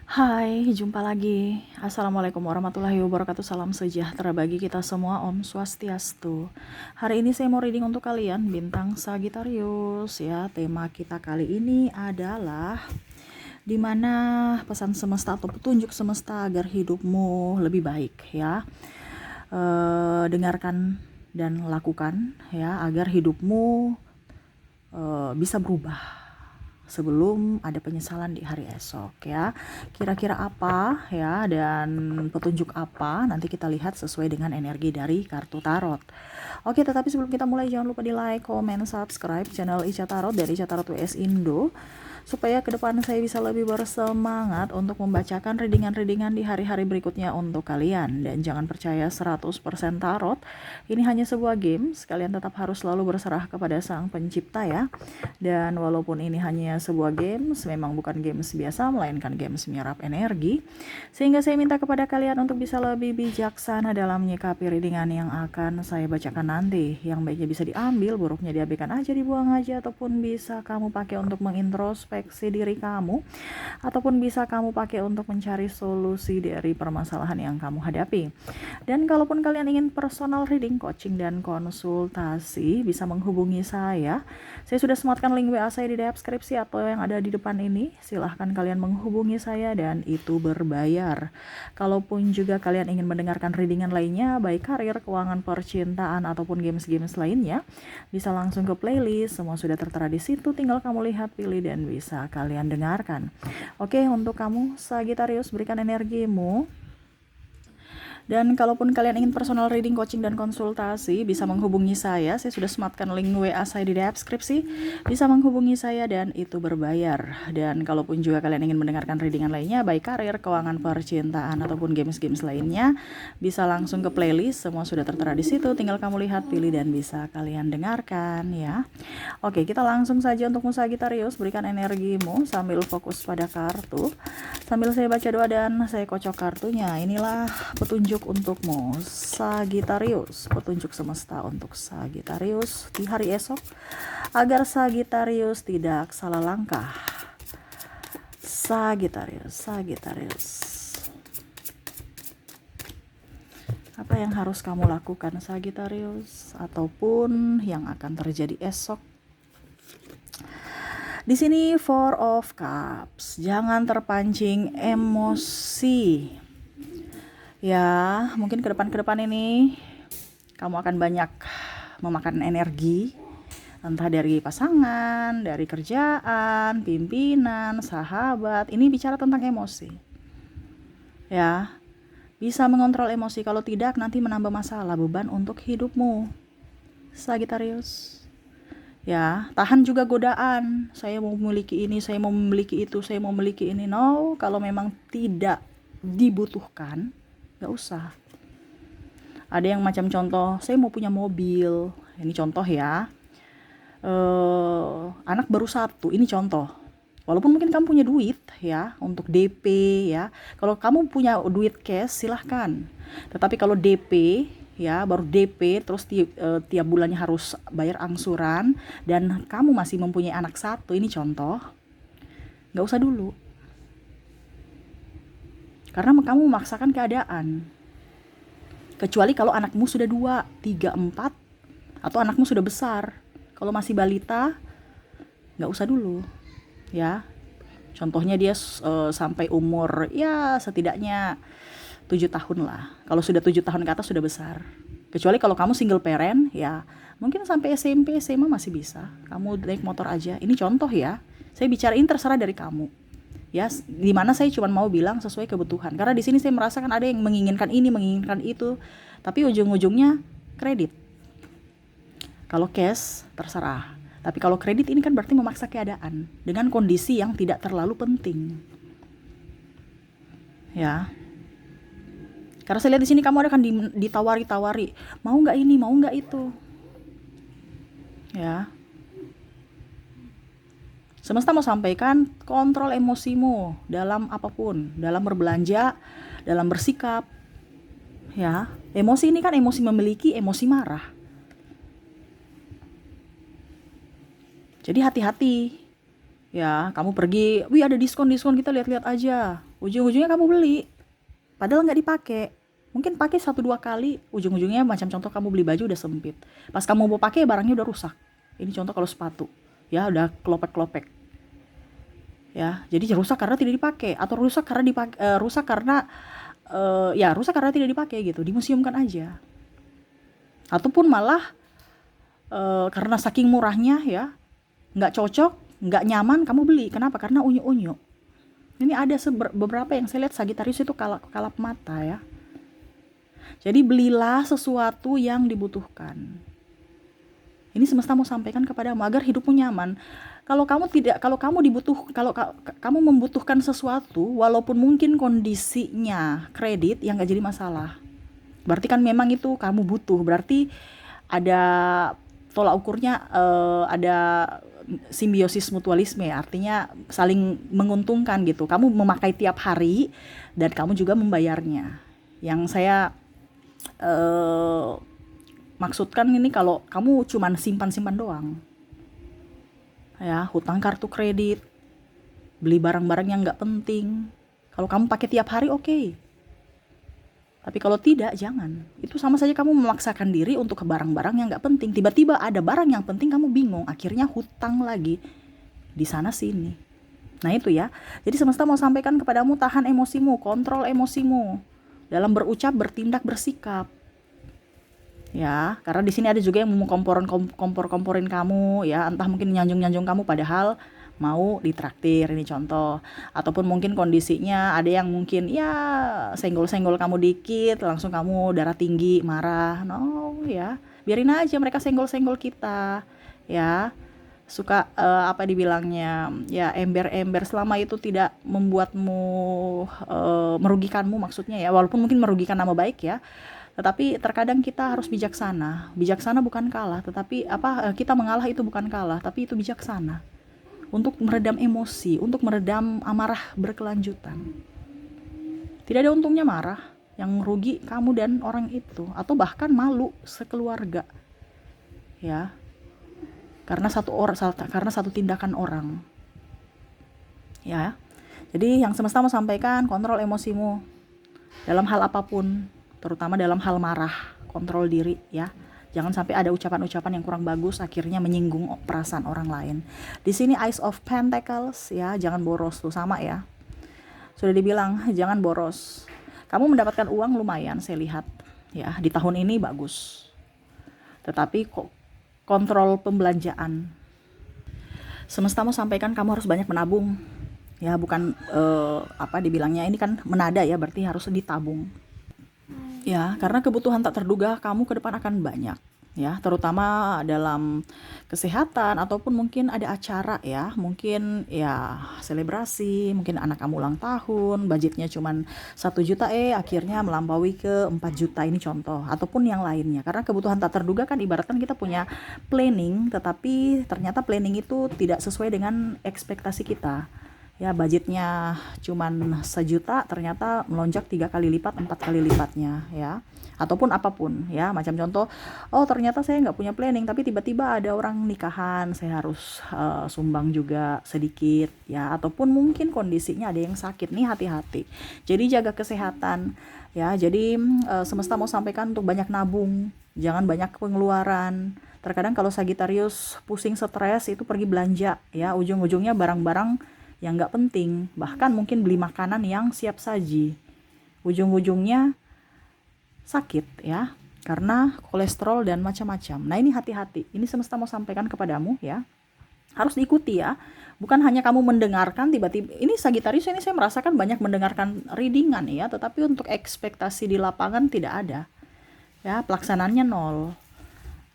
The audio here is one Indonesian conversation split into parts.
Hai, jumpa lagi. Assalamualaikum warahmatullahi wabarakatuh. Salam sejahtera bagi kita semua. Om Swastiastu. Hari ini saya mau reading untuk kalian bintang Sagittarius ya. Tema kita kali ini adalah dimana pesan semesta atau petunjuk semesta agar hidupmu lebih baik ya. Dengarkan dan lakukan ya agar hidupmu bisa berubah sebelum ada penyesalan di hari esok ya. Kira-kira apa ya dan petunjuk apa nanti kita lihat sesuai dengan energi dari kartu tarot. Oke, tetapi sebelum kita mulai jangan lupa di like, comment, subscribe channel Ica Tarot dari Ica Tarot WS Indo supaya ke depan saya bisa lebih bersemangat untuk membacakan readingan-readingan di hari-hari berikutnya untuk kalian. Dan jangan percaya 100% tarot, ini hanya sebuah game, kalian tetap harus selalu berserah kepada sang pencipta ya. Dan walaupun ini hanya sebuah game, memang bukan games biasa, melainkan games menyerap energi, sehingga saya minta kepada kalian untuk bisa lebih bijaksana dalam menyikapi readingan yang akan saya bacakan nanti. Yang baiknya bisa diambil, buruknya diabaikan aja, dibuang aja, ataupun bisa kamu pakai untuk mengintrospeksi diri kamu, ataupun bisa kamu pakai untuk mencari solusi dari permasalahan yang kamu hadapi. Dan kalaupun kalian ingin personal reading, coaching, dan konsultasi, bisa menghubungi saya. Saya sudah sematkan link WA saya di deskripsi atau yang ada di depan ini. Silahkan kalian menghubungi saya dan itu berbayar. Kalaupun juga kalian ingin mendengarkan readingan lainnya, baik karir, keuangan, percintaan, ataupun games-games lainnya, bisa langsung ke playlist. Semua sudah tertera di situ, tinggal kamu lihat, pilih, dan bisa kalian dengarkan. Oke, untuk kamu Sagittarius, berikan energimu. Dan kalaupun kalian ingin personal reading, coaching, dan konsultasi, bisa menghubungi saya. Saya sudah sematkan link WA saya di deskripsi. Bisa menghubungi saya dan itu berbayar. Dan kalaupun juga kalian ingin mendengarkan readingan lainnya, baik karir, keuangan, percintaan, ataupun games-games lainnya, bisa langsung ke playlist. Semua sudah tertera di situ. Tinggal kamu lihat, pilih, dan bisa kalian dengarkan ya. Oke, kita langsung saja untuk Sagittarius. Berikan energimu sambil fokus pada kartu. Sambil saya baca doa dan saya kocok kartunya. Inilah petunjuk untukmu Sagittarius, petunjuk semesta untuk Sagittarius di hari esok agar Sagittarius tidak salah langkah. Sagittarius. Apa yang harus kamu lakukan Sagittarius ataupun yang akan terjadi esok? Di sini Four of Cups. Jangan terpancing emosi. Ya, mungkin ke depan ini kamu akan banyak memakan energi, entah dari pasangan, dari kerjaan, pimpinan, sahabat. Ini bicara tentang emosi. Ya, bisa mengontrol emosi. Kalau tidak, nanti menambah masalah, beban untuk hidupmu, Sagittarius. Ya, tahan juga godaan. Saya mau memiliki ini, saya mau memiliki itu, saya mau memiliki ini. No, kalau memang tidak dibutuhkan, gak usah. Ada yang macam contoh, saya mau punya mobil. Ini contoh ya. Anak baru satu, ini contoh. Walaupun mungkin kamu punya duit ya untuk DP ya. Kalau kamu punya duit cash silahkan. Tetapi kalau DP ya, baru DP terus tiap bulannya harus bayar angsuran dan kamu masih mempunyai anak satu, ini contoh. Gak usah dulu. Karena kamu memaksakan keadaan. Kecuali kalau anakmu sudah 2, 3, 4 atau anakmu sudah besar. Kalau masih balita gak usah dulu ya. Contohnya dia sampai umur ya setidaknya 7 tahun lah. Kalau sudah 7 tahun ke atas sudah besar. Kecuali kalau kamu single parent ya, mungkin sampai SMP, SMA masih bisa. Kamu naik motor aja. Ini contoh ya. Saya bicarain terserah dari kamu. Ya, di mana saya cuma mau bilang sesuai kebutuhan. Karena di sini saya merasakan ada yang menginginkan ini, menginginkan itu, tapi ujung-ujungnya kredit. Kalau cash terserah. Tapi kalau kredit ini kan berarti memaksa keadaan dengan kondisi yang tidak terlalu penting. Ya. Karena saya lihat di sini kamu akan ditawari-tawari, mau nggak ini, mau nggak itu. Ya. Semesta mau sampaikan kontrol emosimu dalam apapun, dalam berbelanja, dalam bersikap. Ya, emosi ini kan emosi memiliki, emosi marah. Jadi hati-hati. Ya, kamu pergi, wih ada diskon-diskon, kita lihat-lihat aja. Ujung-ujungnya kamu beli, padahal nggak dipakai. Mungkin pakai satu dua kali, ujung-ujungnya macam contoh kamu beli baju udah sempit. Pas kamu mau pakai barangnya udah rusak. Ini contoh kalau sepatu, ya udah kelopek-kelopek. Ya, jadi rusak karena tidak dipakai atau rusak karena rusak karena ya rusak karena tidak dipakai gitu, dimuseumkan aja. Ataupun malah karena saking murahnya ya, nggak cocok, nggak nyaman, kamu beli. Kenapa? Karena unyu-unyu. Ini ada beberapa yang saya lihat Sagittarius itu kalap mata ya. Jadi belilah sesuatu yang dibutuhkan. Ini semesta mau sampaikan kepadamu agar hidupmu nyaman. Kalau kamu membutuhkan sesuatu, walaupun mungkin kondisinya kredit, yang nggak jadi masalah. Berarti kan memang itu kamu butuh. Berarti ada tolak ukurnya, ada simbiosis mutualisme ya, artinya saling menguntungkan gitu. Kamu memakai tiap hari dan kamu juga membayarnya. Yang saya maksudkan ini, kalau kamu cuman simpan-simpan doang ya, hutang kartu kredit, beli barang-barang yang nggak penting, kalau kamu pakai tiap hari oke. Tapi kalau tidak, jangan. Itu sama saja kamu memaksakan diri untuk ke barang-barang yang nggak penting. Tiba-tiba ada barang yang penting, kamu bingung, akhirnya hutang lagi di sana sini. Nah itu ya. Jadi semesta mau sampaikan kepadamu, tahan emosimu, kontrol emosimu dalam berucap, bertindak, bersikap. Ya, karena di sini ada juga yang mau kompor-komporin kamu ya, entah mungkin nyanjung-nyanjung kamu padahal mau ditraktir, ini contoh. Ataupun mungkin kondisinya ada yang mungkin ya senggol-senggol kamu dikit langsung kamu darah tinggi, marah. No ya, biarin aja mereka senggol-senggol kita ya. Suka apa dibilangnya ya, ember-ember, selama itu tidak membuatmu merugikanmu maksudnya ya, walaupun mungkin merugikan nama baik ya. Tetapi terkadang kita harus bijaksana. Bijaksana bukan kalah, tetapi kita mengalah itu bukan kalah, tapi itu bijaksana. Untuk meredam emosi, untuk meredam amarah berkelanjutan. Tidak ada untungnya marah, yang rugi kamu dan orang itu, atau bahkan malu sekeluarga. Ya. Karena satu tindakan orang. Ya. Jadi yang semesta mau sampaikan, kontrol emosimu dalam hal apapun, terutama dalam hal marah, kontrol diri ya. Jangan sampai ada ucapan-ucapan yang kurang bagus akhirnya menyinggung perasaan orang lain. Di sini Ace of Pentacles ya, jangan boros tuh, sama ya. Sudah dibilang jangan boros. Kamu mendapatkan uang lumayan saya lihat ya, di tahun ini bagus. Tetapi kok kontrol pembelanjaan. Semesta mau sampaikan kamu harus banyak menabung. Ya, bukan dibilangnya ini kan menada ya, berarti harus ditabung. Ya, karena kebutuhan tak terduga kamu ke depan akan banyak. Ya, terutama dalam kesehatan ataupun mungkin ada acara ya, mungkin ya selebrasi, mungkin anak kamu ulang tahun, budgetnya cuman 1 juta akhirnya melampaui ke 4 juta, ini contoh, ataupun yang lainnya. Karena kebutuhan tak terduga kan ibaratkan kita punya planning, tetapi ternyata planning itu tidak sesuai dengan ekspektasi kita. Ya, budgetnya cuman 1 juta, ternyata melonjak 3 kali lipat, 4 kali lipatnya ya. Ataupun apapun ya, macam contoh, ternyata saya nggak punya planning, tapi tiba-tiba ada orang nikahan, saya harus sumbang juga sedikit ya. Ataupun mungkin kondisinya ada yang sakit, nih hati-hati. Jadi jaga kesehatan ya. Jadi semesta mau sampaikan untuk banyak nabung, jangan banyak pengeluaran. Terkadang kalau Sagittarius pusing, stres, itu pergi belanja ya, ujung-ujungnya barang-barang yang nggak penting, bahkan mungkin beli makanan yang siap saji, ujung-ujungnya sakit ya, karena kolesterol dan macam-macam. Nah ini hati-hati, ini semesta mau sampaikan kepadamu ya, harus diikuti ya, bukan hanya kamu mendengarkan tiba-tiba. Ini Sagittarius, ini saya merasakan banyak mendengarkan readingan ya, tetapi untuk ekspektasi di lapangan tidak ada ya, pelaksanaannya nol.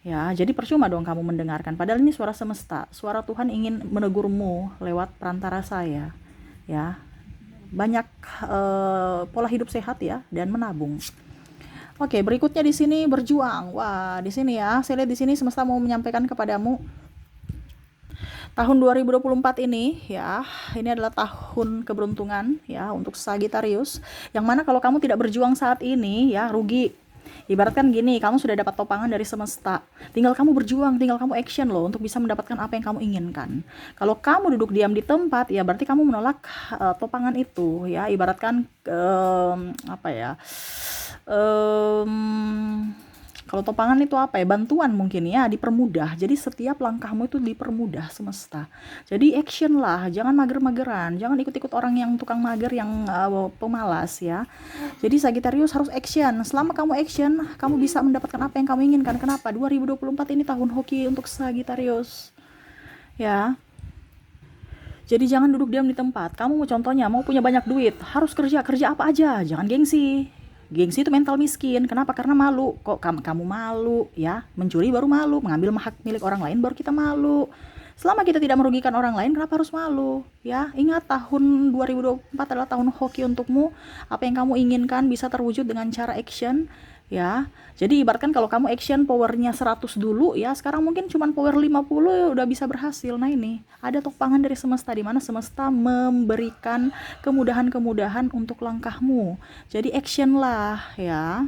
Ya, jadi percuma dong kamu mendengarkan. Padahal ini suara semesta, suara Tuhan ingin menegurmu lewat perantara saya. Ya, banyak pola hidup sehat ya, dan menabung. Oke, berikutnya di sini berjuang. Wah, di sini ya, saya lihat di sini semesta mau menyampaikan kepadamu tahun 2024 ini ya, ini adalah tahun keberuntungan ya untuk Sagittarius. Yang mana kalau kamu tidak berjuang saat ini ya, rugi. Ibaratkan gini, kamu sudah dapat topangan dari semesta. Tinggal kamu berjuang, tinggal kamu action loh untuk bisa mendapatkan apa yang kamu inginkan. Kalau kamu duduk diam di tempat, ya berarti kamu menolak topangan itu, ya. Ibaratkan apa ya? Kalau topangan itu apa ya? Bantuan mungkin ya, dipermudah. Jadi setiap langkahmu itu dipermudah semesta. Jadi action lah, jangan mager-mageran, jangan ikut-ikut orang yang tukang mager, yang pemalas ya. Jadi Sagittarius harus action. Selama kamu action, kamu bisa mendapatkan apa yang kamu inginkan. Kenapa? 2024 ini tahun hoki untuk Sagittarius. Ya. Jadi jangan duduk diam di tempat. Kamu contohnya mau punya banyak duit, harus kerja. Kerja apa aja, jangan gengsi. Gengsi itu mental miskin. Kenapa? Karena malu. Kok kamu malu ya? Mencuri baru malu, mengambil hak milik orang lain baru kita malu. Selama kita tidak merugikan orang lain, kenapa harus malu? Ya, ingat tahun 2024 adalah tahun hoki untukmu. Apa yang kamu inginkan bisa terwujud dengan cara action, ya. Jadi ibaratkan kalau kamu action powernya 100 dulu, ya, sekarang mungkin cuma power 50 ya udah bisa berhasil. Nah, ini ada topangan dari semesta, di mana semesta memberikan kemudahan-kemudahan untuk langkahmu. Jadi action lah, ya.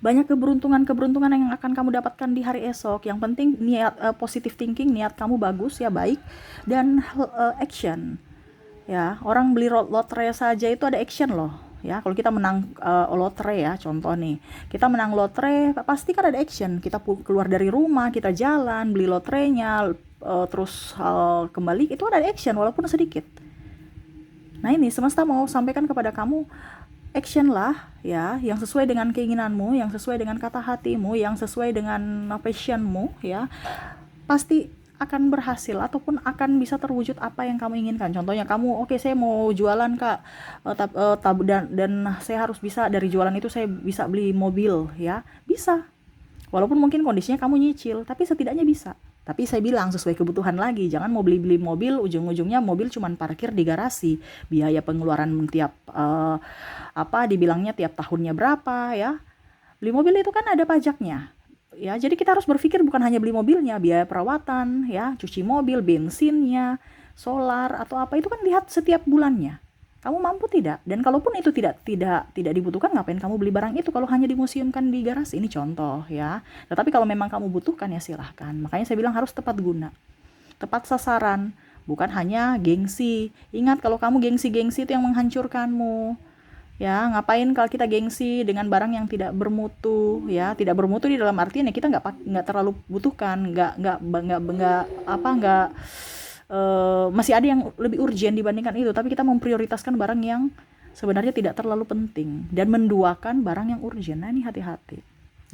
Banyak keberuntungan yang akan kamu dapatkan di hari esok. Yang penting niat, positive thinking, niat kamu bagus ya, baik, dan action. Ya, orang beli lotre saja itu ada action loh. Ya, kalau kita menang lotre ya, contoh nih, kita menang lotre pasti kan ada action. Kita keluar dari rumah, kita jalan, beli lotrenya, terus kembali, itu ada action walaupun sedikit. Nah, ini semesta mau sampaikan kepada kamu, action lah ya, yang sesuai dengan keinginanmu, yang sesuai dengan kata hatimu, yang sesuai dengan passionmu ya, pasti akan berhasil ataupun akan bisa terwujud apa yang kamu inginkan. Contohnya kamu, oke, saya mau jualan Kak, dan saya harus bisa dari jualan itu saya bisa beli mobil ya, bisa. Walaupun mungkin kondisinya kamu nyicil, tapi setidaknya bisa. Tapi saya bilang sesuai kebutuhan lagi, jangan mau beli mobil, ujung-ujungnya mobil cuman parkir di garasi, biaya pengeluaran tiap dibilangnya tiap tahunnya berapa ya. Beli mobil itu kan ada pajaknya. Ya, jadi kita harus berpikir bukan hanya beli mobilnya, biaya perawatan, ya, cuci mobil, bensinnya, solar atau apa itu kan lihat setiap bulannya. Kamu mampu tidak? Dan kalaupun itu tidak dibutuhkan, ngapain kamu beli barang itu kalau hanya dimuseumkan di garasi? Ini contoh ya. Tetapi kalau memang kamu butuhkan ya silahkan. Makanya saya bilang harus tepat guna, tepat sasaran, bukan hanya gengsi. Ingat, kalau kamu gengsi-gengsi itu yang menghancurkanmu. Ya, ngapain kalau kita gengsi dengan barang yang tidak bermutu ya? Tidak bermutu di dalam artian ya kita nggak terlalu butuhkan, masih ada yang lebih urgent dibandingkan itu, tapi kita memprioritaskan barang yang sebenarnya tidak terlalu penting dan menduakan barang yang urgent. Nah, ini hati-hati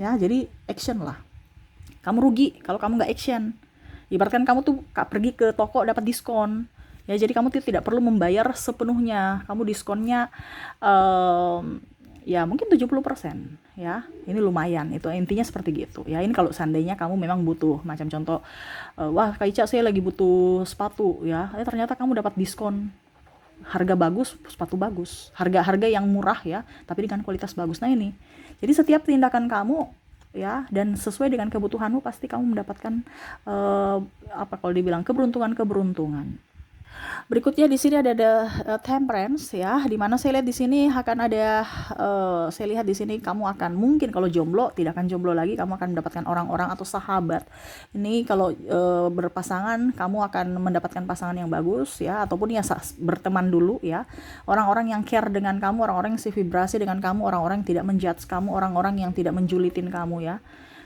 ya. Jadi action lah. Kamu rugi kalau kamu nggak action. Ibaratkan kamu tuh pergi ke toko dapat diskon ya, jadi kamu tidak perlu membayar sepenuhnya, kamu diskonnya ya mungkin 70% ya, ini lumayan, itu intinya seperti gitu ya. Ini kalau seandainya kamu memang butuh, macam contoh, wah Kak Ica saya lagi butuh sepatu ya, ternyata kamu dapat diskon, harga bagus, sepatu bagus, harga yang murah ya, tapi dengan kualitas bagus. Nah, ini jadi setiap tindakan kamu ya dan sesuai dengan kebutuhanmu, pasti kamu mendapatkan kalau dibilang keberuntungan. Berikutnya di sini ada temperance ya, di mana saya lihat di sini akan ada saya lihat di sini kamu akan mungkin kalau jomblo tidak akan jomblo lagi, kamu akan mendapatkan orang-orang atau sahabat. Ini kalau berpasangan kamu akan mendapatkan pasangan yang bagus ya, ataupun ya berteman dulu ya. Orang-orang yang care dengan kamu, orang-orang yang sevibrasi dengan kamu, orang-orang yang tidak menjudge kamu, orang-orang yang tidak menjulitin kamu ya.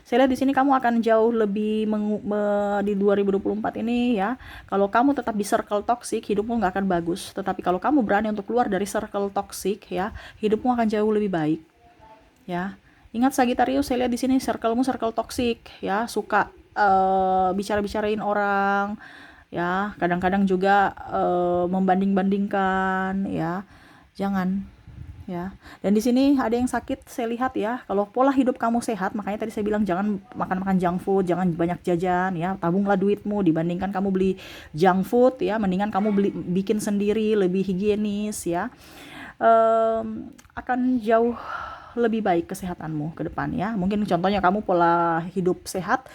Saya lihat di sini kamu akan jauh lebih di 2024 ini ya. Kalau kamu tetap di circle toxic, hidupmu nggak akan bagus. Tetapi kalau kamu berani untuk keluar dari circle toxic ya, hidupmu akan jauh lebih baik. Ya. Ingat Sagittarius, saya lihat di sini circlemu circle toxic ya, suka bicara-bicarain orang ya, kadang-kadang juga membanding-bandingkan ya. Jangan ya. Dan di sini ada yang sakit, saya lihat ya. Kalau pola hidup kamu sehat, makanya tadi saya bilang jangan makan junk food, jangan banyak jajan ya. Tabunglah duitmu, dibandingkan kamu beli junk food ya, mendingan kamu bikin sendiri, lebih higienis ya. Akan jauh lebih baik kesehatanmu ke depan ya. Mungkin contohnya kamu pola hidup sehat.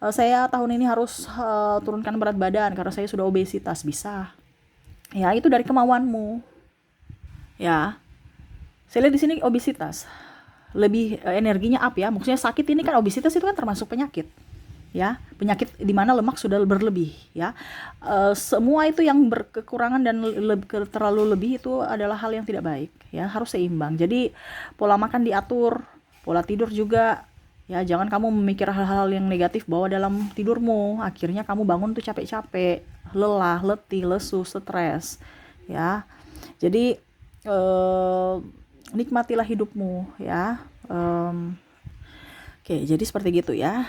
Saya tahun ini harus turunkan berat badan karena saya sudah obesitas, bisa. Ya, itu dari kemauanmu. Ya. Saya lihat di sini obesitas. lebih energinya up ya. Maksudnya sakit ini kan, obesitas itu kan termasuk penyakit ya, penyakit di mana lemak sudah berlebih ya. Semua itu yang berkekurangan dan terlalu lebih itu adalah hal yang tidak baik ya, harus seimbang. Jadi pola makan diatur, pola tidur juga ya. Jangan kamu memikir hal-hal yang negatif bahwa dalam tidurmu akhirnya kamu bangun tuh capek-capek, lelah, letih, lesu, stres ya. Jadi nikmatilah hidupmu ya. Oke, jadi seperti gitu ya.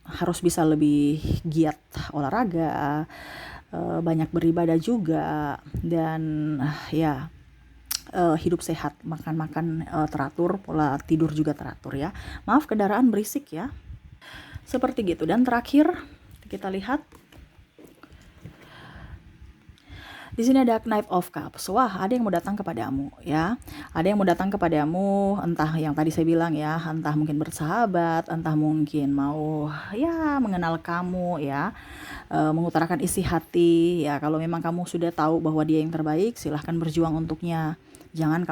Harus bisa lebih giat olahraga, banyak beribadah juga, dan ya hidup sehat, makan teratur, pola tidur juga teratur ya. Maaf kendaraan berisik ya. Seperti gitu. Dan terakhir kita lihat di sini ada Knight of Cups. Wah, ada yang mau datang kepadamu ya. Ada yang mau datang kepadamu, entah yang tadi saya bilang ya, entah mungkin bersahabat, entah mungkin mau ya mengenal kamu ya, mengutarakan isi hati ya. Kalau memang kamu sudah tahu bahwa dia yang terbaik, silahkan berjuang untuknya. Jangan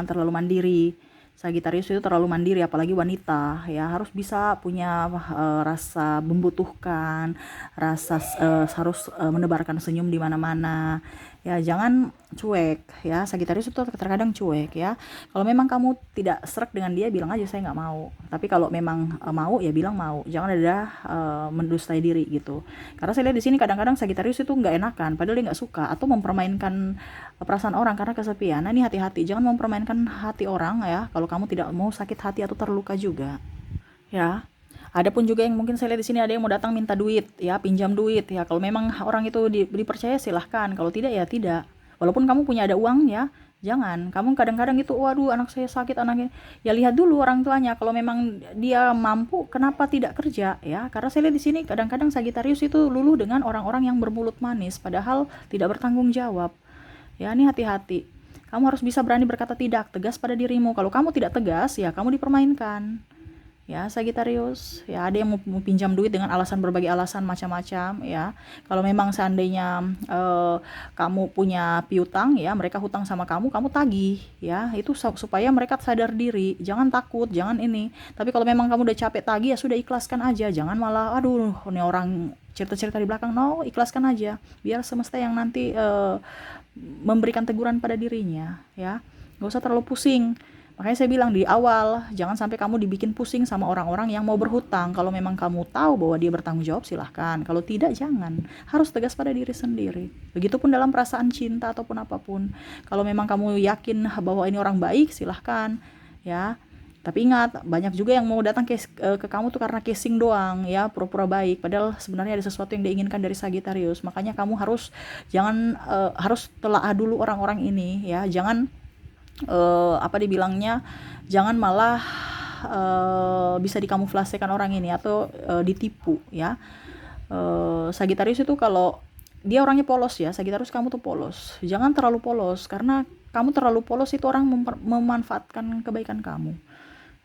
terlalu mandiri. Sagitarius itu terlalu mandiri, apalagi wanita ya, harus bisa punya rasa membutuhkan, harus menebarkan senyum di mana-mana ya. Jangan cuek ya, Sagitarius itu terkadang cuek ya. Kalau memang kamu tidak serak dengan dia, bilang aja saya nggak mau. Tapi kalau memang mau ya bilang mau, jangan ada mendustai diri gitu. Karena saya lihat di sini kadang-kadang Sagitarius itu nggak enakan, padahal dia nggak suka, atau mempermainkan perasaan orang karena kesepian. Nah, ini hati-hati, jangan mempermainkan hati orang ya, kalau kamu tidak mau sakit hati atau terluka juga ya. Ada pun juga yang mungkin saya lihat di sini, ada yang mau datang minta duit ya, pinjam duit ya. Kalau memang orang itu dipercaya silahkan, kalau tidak ya tidak. Walaupun kamu punya ada uang ya, jangan. Kamu kadang-kadang itu, waduh anak saya sakit, anaknya. Ya lihat dulu orang tuanya, kalau memang dia mampu, kenapa tidak kerja ya? Karena saya lihat di sini kadang-kadang Sagitarius itu luluh dengan orang-orang yang bermulut manis, padahal tidak bertanggung jawab. Ya, ini hati-hati. Kamu harus bisa berani berkata tidak, tegas pada dirimu. Kalau kamu tidak tegas, ya kamu dipermainkan. Ya, Sagitarius, ya ada yang mau pinjam duit dengan berbagai alasan macam-macam ya. Kalau memang seandainya kamu punya piutang ya, mereka hutang sama kamu tagih ya. Itu supaya mereka sadar diri, jangan takut, jangan ini. Tapi kalau memang kamu udah capek tagih, ya sudah ikhlaskan aja. Jangan malah aduh ini orang cerita-cerita di belakang. No, ikhlaskan aja. Biar semesta yang nanti memberikan teguran pada dirinya ya. Gak usah terlalu pusing. Makanya saya bilang di awal, jangan sampai kamu dibikin pusing sama orang-orang yang mau berhutang. Kalau memang kamu tahu bahwa dia bertanggung jawab, silahkan. Kalau tidak, jangan. Harus tegas pada diri sendiri. Begitupun dalam perasaan cinta ataupun apapun. Kalau memang kamu yakin bahwa ini orang baik, silahkan. Ya. Tapi ingat, banyak juga yang mau datang ke kamu tuh karena casing doang, ya, pura-pura baik. Padahal sebenarnya ada sesuatu yang diinginkan dari Sagittarius. Makanya kamu harus harus telaah dulu orang-orang ini, ya. Jangan dibilangnya, jangan malah bisa dikamuflasekan orang ini atau ditipu ya. Sagitarius itu kalau dia orangnya polos ya, Sagitarius kamu tuh polos. Jangan terlalu polos, karena kamu terlalu polos itu orang memanfaatkan kebaikan kamu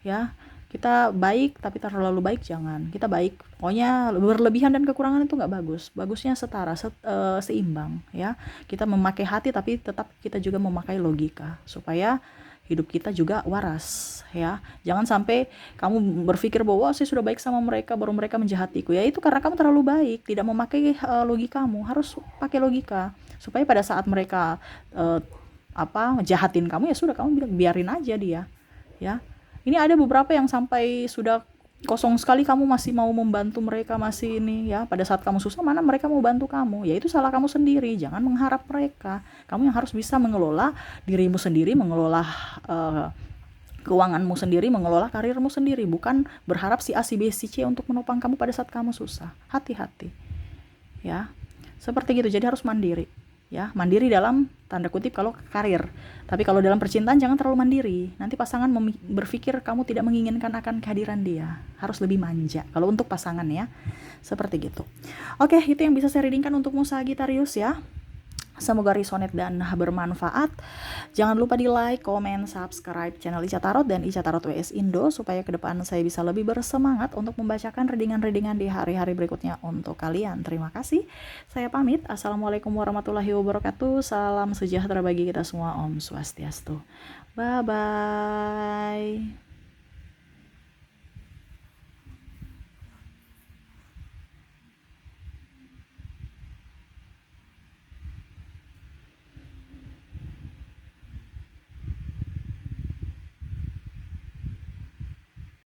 ya. Kita baik tapi terlalu baik jangan. Kita baik, pokoknya berlebihan dan kekurangan itu nggak bagus. Bagusnya setara, seimbang ya. Kita memakai hati tapi tetap kita juga memakai logika supaya hidup kita juga waras ya. Jangan sampai kamu berpikir bahwa saya sudah baik sama mereka baru mereka menjahatiku. Ya itu karena kamu terlalu baik, tidak memakai logikamu. Harus pakai logika supaya pada saat mereka jahatin kamu, ya sudah kamu biarin aja dia ya. Ini ada beberapa yang sampai sudah kosong sekali, kamu masih mau membantu mereka, masih ini ya. Pada saat kamu susah, mana mereka mau bantu kamu? Ya itu salah kamu sendiri, jangan mengharap mereka. Kamu yang harus bisa mengelola dirimu sendiri, mengelola keuanganmu sendiri, mengelola karirmu sendiri. Bukan berharap si A, si B, si C untuk menopang kamu pada saat kamu susah. Hati-hati ya, seperti gitu. Jadi harus mandiri ya, mandiri dalam tanda kutip kalau karir. Tapi kalau dalam percintaan jangan terlalu mandiri. Nanti pasangan berpikir kamu tidak menginginkan akan kehadiran dia. Harus lebih manja kalau untuk pasangan ya. Seperti gitu. Oke, itu yang bisa saya readingkan untukmu Sagittarius ya. Semoga resonate dan bermanfaat. Jangan lupa di like, comment, subscribe channel Ica Tarot dan Ica Tarot WS Indo supaya ke depan saya bisa lebih bersemangat untuk membacakan readingan-readingan di hari-hari berikutnya untuk kalian. Terima kasih. Saya pamit. Assalamualaikum warahmatullahi wabarakatuh. Salam sejahtera bagi kita semua. Om Swastiastu. Bye bye.